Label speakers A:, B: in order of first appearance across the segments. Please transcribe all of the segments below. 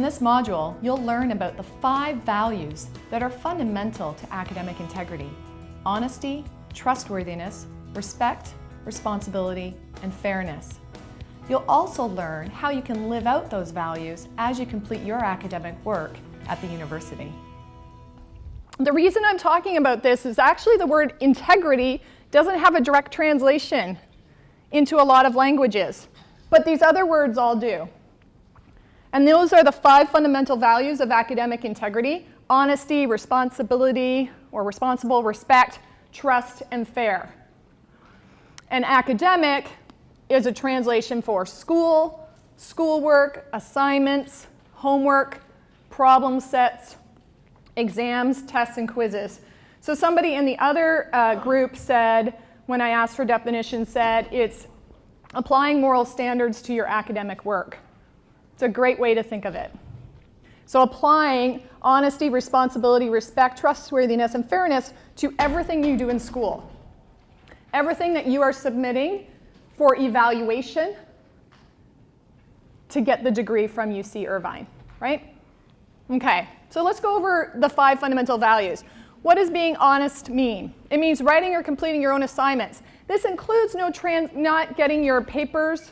A: this module, you'll learn about the 5 values that are fundamental to academic integrity: honesty, trustworthiness, respect, responsibility, and fairness. You'll also learn how you can live out those values as you complete your academic work at the university. The reason I'm talking about this is actually the word integrity doesn't have a direct translation into a lot of languages, but these other words all do. And those are the 5 fundamental values of academic integrity: honesty, responsibility, or responsible, respect, trust, and fair. And academic is a translation for school, schoolwork, assignments, homework, problem sets, exams, tests, and quizzes. So somebody in the other group said, when I asked for definition, said it's applying moral standards to your academic work. It's a great way to think of it. So applying honesty, responsibility, respect, trustworthiness, and fairness to everything you do in school. Everything that you are submitting for evaluation to get the degree from UC Irvine, right? Okay, so let's go over the 5 fundamental values. What does being honest mean? It means writing or completing your own assignments. This includes not getting your papers,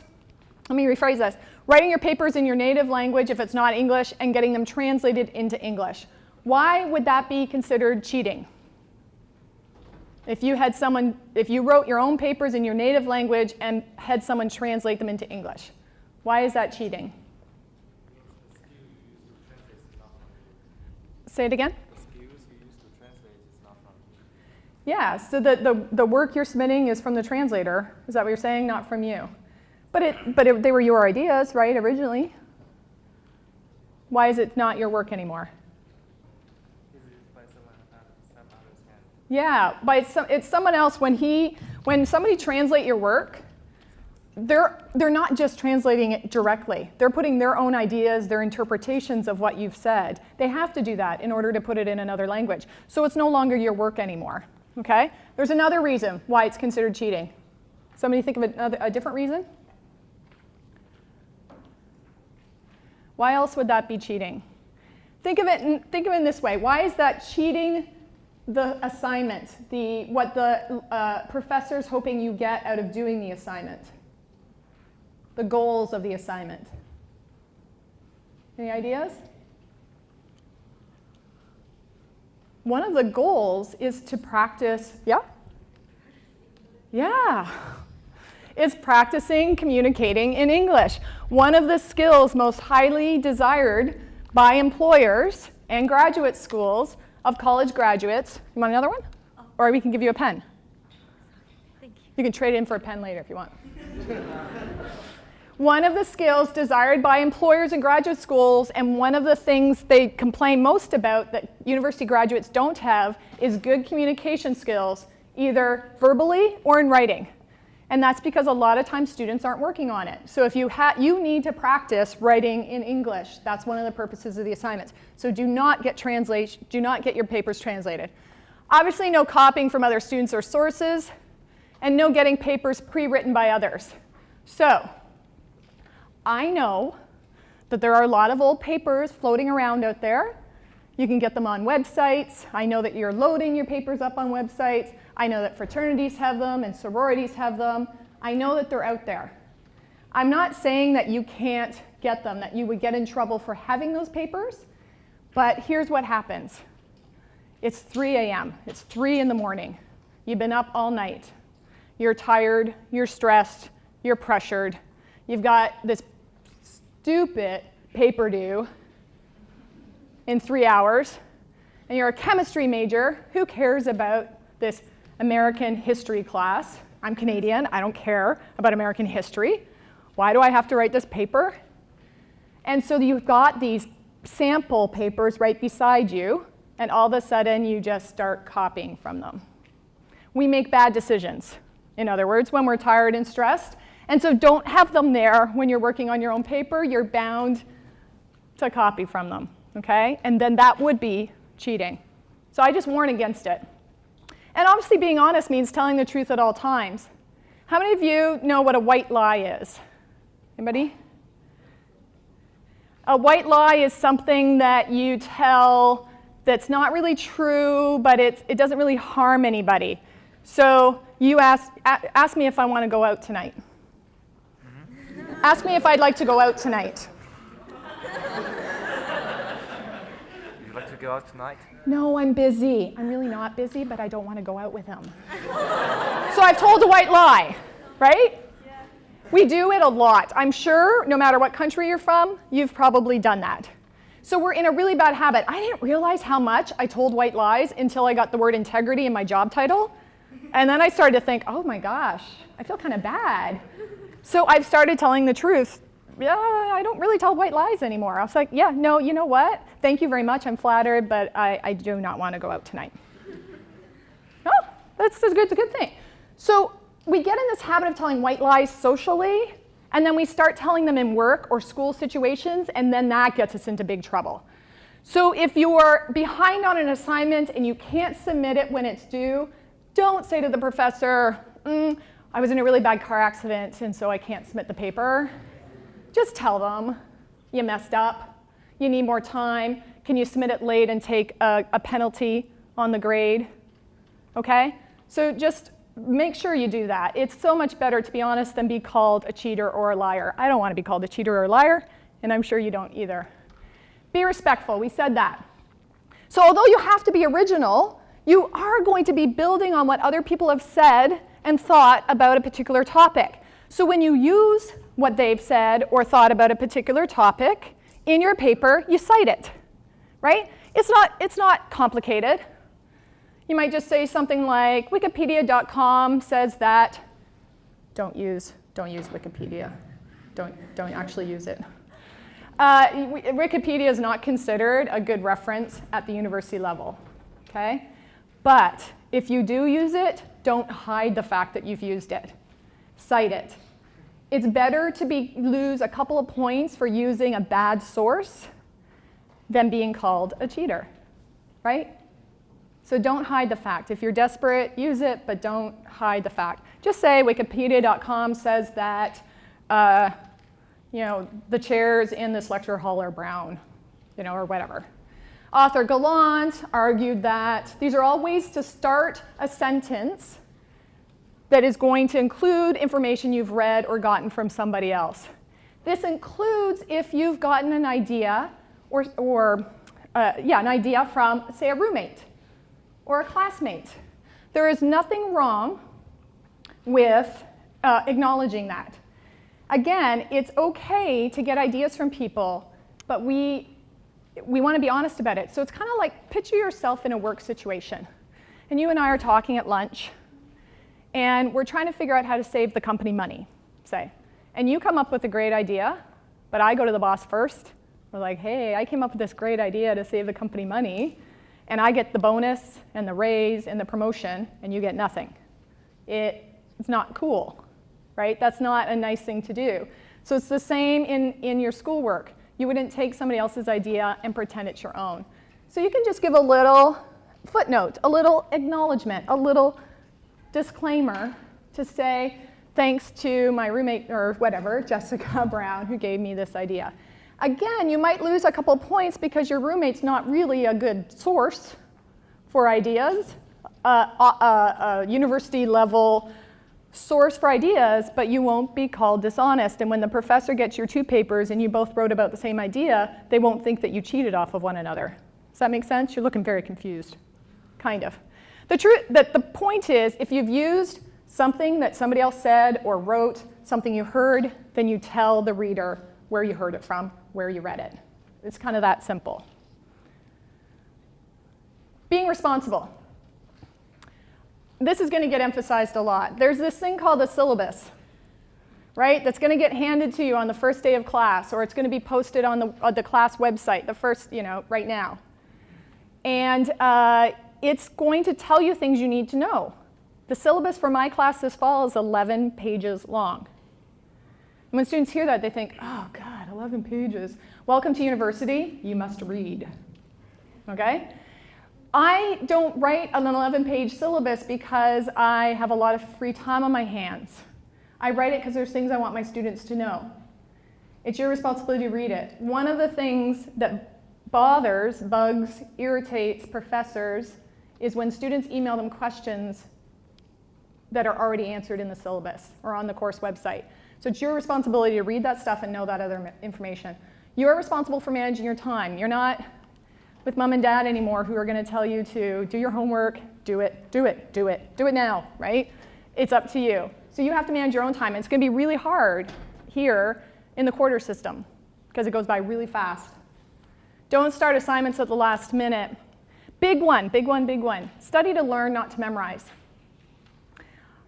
A: let me rephrase this, writing your papers in your native language if it's not English and getting them translated into English. Why would that be considered cheating? If you wrote your own papers in your native language and had someone translate them into English, why is that cheating? Say it again? The skills you use to translate is not from you. Yeah, so the work you're submitting is from the translator. Is that what you're saying? Not from you. But they were your ideas, right, originally? Why is it not your work anymore? Yeah, but it's someone else. When somebody translates your work, they're not just translating it directly. They're putting their own ideas, their interpretations of what you've said. They have to do that in order to put it in another language. So it's no longer your work anymore, okay? There's another reason why it's considered cheating. Somebody think of a different reason? Why else would that be cheating? Think of it in this way. Why is that cheating the assignment, what the professor's hoping you get out of doing the assignment? The goals of the assignment. Any ideas? One of the goals is to practice, it's practicing communicating in English. One of the skills most highly desired by employers and graduate schools of college graduates. You want another one? Or we can give you a pen. Thank you. You can trade in for a pen later if you want. One of the skills desired by employers and graduate schools, and one of the things they complain most about that university graduates don't have, is good communication skills, either verbally or in writing. And that's because a lot of times students aren't working on it. So if you need to practice writing in English. That's one of the purposes of the assignments. So do not get your papers translated. Obviously, no copying from other students or sources, and no getting papers pre-written by others. So I know that there are a lot of old papers floating around out there. You can get them on websites. I know that you're loading your papers up on websites. I know that fraternities have them and sororities have them. I know that they're out there. I'm not saying that you can't get them, that you would get in trouble for having those papers, but here's what happens. It's 3 a.m. It's 3 in the morning. You've been up all night. You're tired, you're stressed, you're pressured. You've got this stupid paper due in 3 hours, and you're a chemistry major. Who cares about this American history class? I'm Canadian. I don't care about American history. Why do I have to write this paper? And so you've got these sample papers right beside you, and all of a sudden you just start copying from them. We make bad decisions, in other words, when we're tired and stressed. And so don't have them there when you're working on your own paper. You're bound to copy from them, okay? And then that would be cheating. So I just warn against it. And obviously being honest means telling the truth at all times. How many of you know what a white lie is? Anybody? A white lie is something that you tell that's not really true, but it doesn't really harm anybody. So you ask me if I want to go out tonight. Ask me if I'd like to go out tonight.
B: You'd like to go out tonight?
A: No, I'm busy. I'm really not busy, but I don't want to go out with him. So I've told a white lie, right? Yeah. We do it a lot. I'm sure no matter what country you're from, you've probably done that. So we're in a really bad habit. I didn't realize how much I told white lies until I got the word integrity in my job title. And then I started to think, oh my gosh, I feel kind of bad. So I've started telling the truth. Yeah, I don't really tell white lies anymore. I was like, yeah, no, you know what? Thank you very much. I'm flattered, but I do not want to go out tonight. Oh, that's a good thing. So we get in this habit of telling white lies socially, and then we start telling them in work or school situations, and then that gets us into big trouble. So if you're behind on an assignment and you can't submit it when it's due, don't say to the professor, I was in a really bad car accident, and so I can't submit the paper. Just tell them you messed up, you need more time, can you submit it late and take a penalty on the grade, okay? So just make sure you do that. It's so much better, to be honest, than be called a cheater or a liar. I don't want to be called a cheater or a liar, and I'm sure you don't either. Be respectful, we said that. So although you have to be original, you are going to be building on what other people have said and thought about a particular topic. So when you use what they've said or thought about a particular topic in your paper, you cite it, right? It's not complicated. You might just say something like, Wikipedia.com says that. Don't use Wikipedia. Don't actually use it. Wikipedia is not considered a good reference at the university level, okay? But if you do use it, don't hide the fact that you've used it. Cite it. It's better to lose a couple of points for using a bad source than being called a cheater, right? So don't hide the fact. If you're desperate, use it, but don't hide the fact. Just say Wikipedia.com says that the chairs in this lecture hall are brown, or whatever. Author Gallant argued that these are all ways to start a sentence that is going to include information you've read or gotten from somebody else. This includes if you've gotten an idea an idea from, say, a roommate or a classmate. There is nothing wrong with acknowledging that. Again, it's okay to get ideas from people, but we want to be honest about it. So it's kind of like picture yourself in a work situation. And you and I are talking at lunch, and we're trying to figure out how to save the company money, say. And you come up with a great idea, but I go to the boss first. We're like, hey, I came up with this great idea to save the company money, and I get the bonus and the raise and the promotion, and you get nothing. It's not cool, right? That's not a nice thing to do. So it's the same in your schoolwork. You wouldn't take somebody else's idea and pretend it's your own. So you can just give a little footnote, a little acknowledgement, a little disclaimer to say, thanks to my roommate or whatever, Jessica Brown, who gave me this idea. Again, you might lose a couple points because your roommate's not really a good source for ideas, a university level source for ideas, but you won't be called dishonest. And when the professor gets your two papers and you both wrote about the same idea, they won't think that you cheated off of one another. Does that make sense? You're looking very confused, kind of. The point is, if you've used something that somebody else said or wrote, something you heard, then you tell the reader where you heard it from, where you read it. It's kind of that simple. Being responsible. This is going to get emphasized a lot. There's this thing called a syllabus, right? That's going to get handed to you on the first day of class, or it's going to be posted on the class website, the first, right now. And it's going to tell you things you need to know. The syllabus for my class this fall is 11 pages long. And when students hear that, they think, oh God, 11 pages. Welcome to university, you must read, okay? I don't write an 11-page syllabus because I have a lot of free time on my hands. I write it because there's things I want my students to know. It's your responsibility to read it. One of the things that bugs, irritates professors is when students email them questions that are already answered in the syllabus or on the course website. So it's your responsibility to read that stuff and know that other information. You're responsible for managing your time. You're not with mom and dad anymore who are going to tell you to do your homework, do it now, right? It's up to you. So you have to manage your own time. It's going to be really hard here in the quarter system because it goes by really fast. Don't start assignments at the last minute. Big one. Study to learn, not to memorize.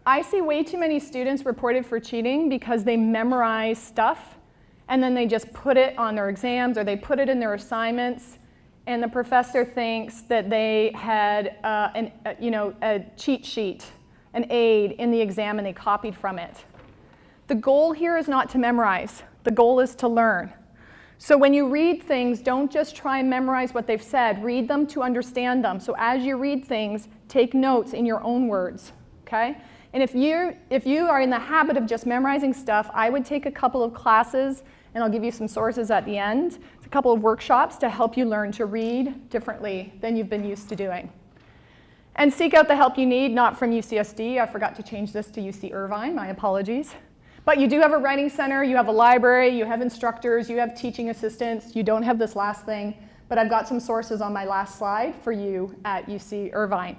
A: I see way too many students reported for cheating because they memorize stuff and then they just put it on their exams or they put it in their assignments, and the professor thinks that they had a cheat sheet, an aid in the exam, and they copied from it. The goal here is not to memorize. The goal is to learn. So when you read things, don't just try and memorize what they've said. Read them to understand them. So as you read things, take notes in your own words, okay? And if you are in the habit of just memorizing stuff, I would take a couple of classes, and I'll give you some sources at the end, a couple of workshops to help you learn to read differently than you've been used to doing. And seek out the help you need, not from UCSD. I forgot to change this to UC Irvine, my apologies. But you do have a writing center, you have a library, you have instructors, you have teaching assistants. You don't have this last thing, but I've got some sources on my last slide for you at UC Irvine.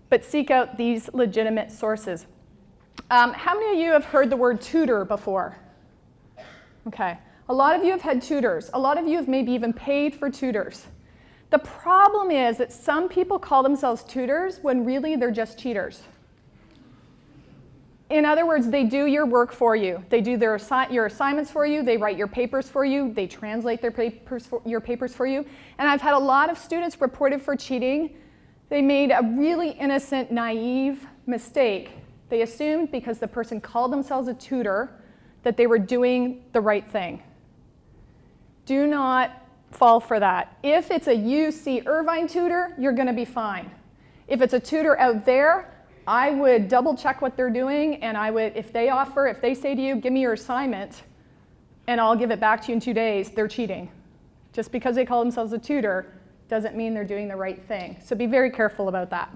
A: But seek out these legitimate sources. How many of you have heard the word tutor before? Okay. A lot of you have had tutors. A lot of you have maybe even paid for tutors. The problem is that some people call themselves tutors when really they're just cheaters. In other words, they do your work for you. They do your assignments for you. They write your papers for you. They translate your papers for you. And I've had a lot of students reported for cheating. They made a really innocent, naive mistake. They assumed because the person called themselves a tutor that they were doing the right thing. Do not fall for that. If it's a UC Irvine tutor, you're going to be fine. If it's a tutor out there, I would double check what they're doing, and I would, if they say to you, give me your assignment, and I'll give it back to you in 2 days, they're cheating. Just because they call themselves a tutor doesn't mean they're doing the right thing. So be very careful about that.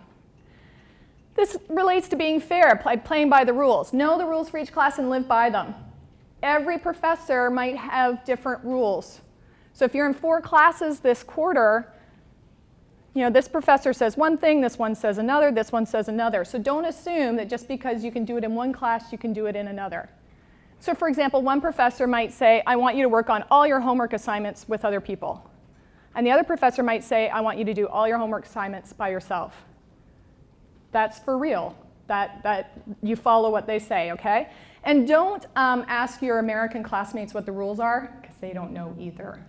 A: This relates to being fair, playing by the rules. Know the rules for each class and live by them. Every professor might have different rules. So if you're in 4 classes this quarter, this professor says one thing, this one says another, this one says another. So don't assume that just because you can do it in one class, you can do it in another. So for example, one professor might say, I want you to work on all your homework assignments with other people. And the other professor might say, I want you to do all your homework assignments by yourself. That's for real. That you follow what they say, okay? And don't ask your American classmates what the rules are, because they don't know either.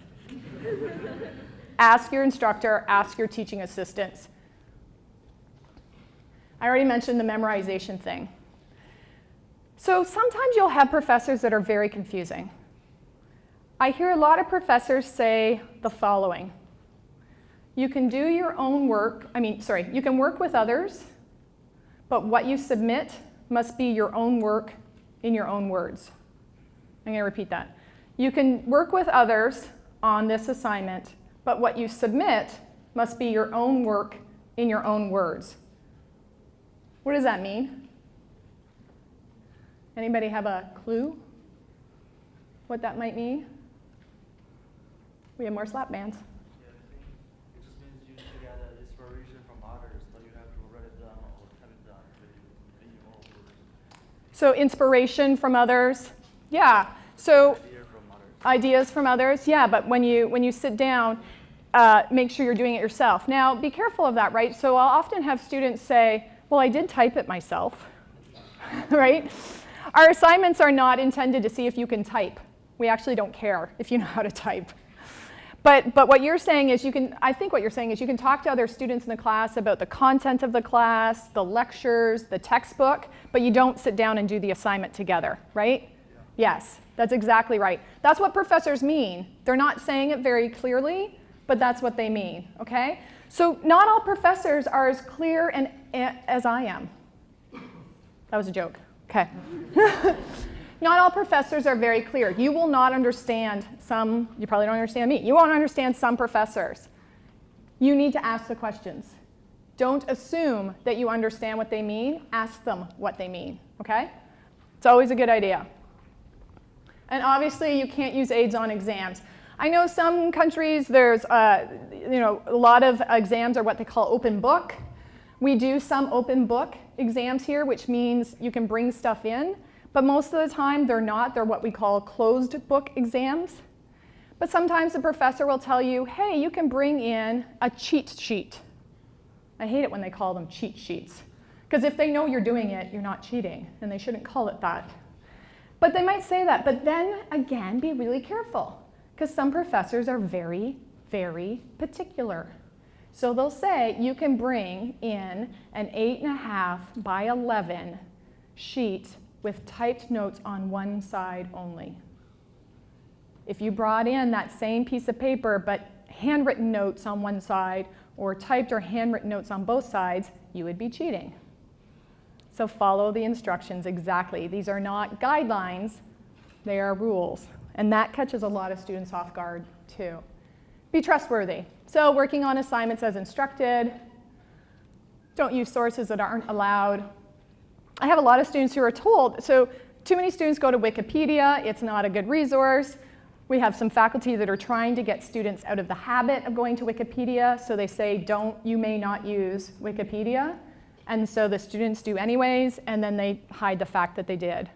A: Ask your instructor, ask your teaching assistants. I already mentioned the memorization thing. So sometimes you'll have professors that are very confusing. I hear a lot of professors say the following. You can do your own work, you can work with others, but what you submit must be your own work in your own words. I'm going to repeat that. You can work with others on this assignment, but what you submit must be your own work in your own words. What does that mean? Anybody have a clue what that might mean? We have more slap bands.
C: Yeah, I think it just means you should get an inspiration from others, but you have to write it down or have it done in your own words.
A: So inspiration from others, yeah. So ideas from others, yeah. But when you sit down, make sure you're doing it yourself. Now, be careful of that, right? So I'll often have students say, "Well, I did type it myself," right? Our assignments are not intended to see if you can type. We actually don't care if you know how to type. But what you're saying is I think what you're saying is you can talk to other students in the class about the content of the class, the lectures, the textbook, but you don't sit down and do the assignment together, right? Yeah. Yes, that's exactly right. That's what professors mean. They're not saying it very clearly, but that's what they mean, okay? So not all professors are as clear as I am. That was a joke. Okay. Not all professors are very clear. You will not understand some, you probably don't understand me. You won't understand some professors. You need to ask the questions. Don't assume that you understand what they mean. Ask them what they mean, okay? It's always a good idea. And obviously, you can't use aids on exams. I know some countries, there's a lot of exams are what they call open book. We do some open book exams here, which means you can bring stuff in. But most of the time, they're not. They're what we call closed book exams. But sometimes the professor will tell you, hey, you can bring in a cheat sheet. I hate it when they call them cheat sheets. Because if they know you're doing it, you're not cheating. And they shouldn't call it that. But they might say that. But then, again, be really careful. Because some professors are very, very particular. So they'll say you can bring in an 8.5 by 11 sheet with typed notes on one side only. If you brought in that same piece of paper but handwritten notes on one side or typed or handwritten notes on both sides, you would be cheating. So follow the instructions exactly. These are not guidelines, they are rules. And that catches a lot of students off guard too. Be trustworthy. So working on assignments as instructed. Don't use sources that aren't allowed. I have a lot of students who are told, so too many students go to Wikipedia, it's not a good resource. We have some faculty that are trying to get students out of the habit of going to Wikipedia, so they say, you may not use Wikipedia. And so the students do anyways, and then they hide the fact that they did.